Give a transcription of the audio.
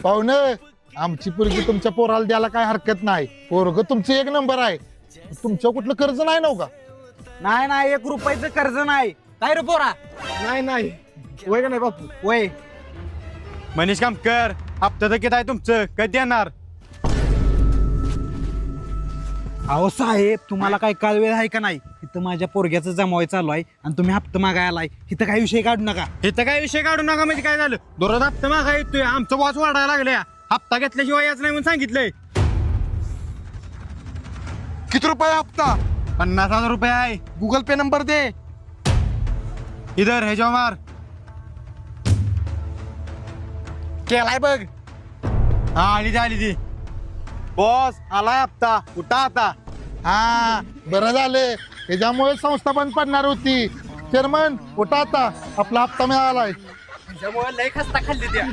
पाहुणं आमची पोरगी तुमच्या पोराला द्यायला काय हरकत नाही. पोरग तुमचं एक नंबर आहे. तुमच्या कुठलं कर्ज नाही नव्ह का? नाही नाही 1 रुपयाचं कर्ज नाही. काय रे पोरा? नाही नाही वय का नाही बापू. वय मनीष कामकर हप्ता तर किती आहे तुमचं, कधी येणार? अहो साहेब, तुम्हाला काय काळ वेळ आहे का नाही? इथं माझ्या पोरग्याचं जमावाय चालू आहे आणि तुम्ही हप्ता मागायला आलाय. इथं काही विषय काढू नका. इथं काय विषय काढू नका म्हणजे काय झालं? दररोज हप्ता मागा येतोय, आमचं वाच वाढायला लागल्या. हप्ता घेतल्याशिवाय याच नाही म्हणून सांगितलंय. किती रुपये हप्ता? 50,000 रुपये आहे. गुगल पे नंबर दे. इधर ह्याच्यावर मार. केलाय बघ. हा आली ती. बॉस आलाय हप्ता, उठा आता. हा बरं झालं. त्याच्यामुळे संस्था बंद पडणार होती. चेअरमन उठा आता, आपला हप्ता मिळालाय. त्यामुळे लय खस्ता खाल्ली त्या.